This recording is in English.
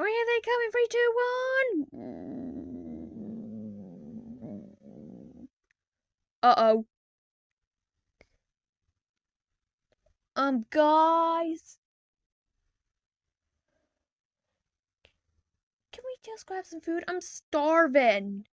Or here they come in 3, 2, 1. Uh-oh. Guys. Can we just grab some food? I'm starving.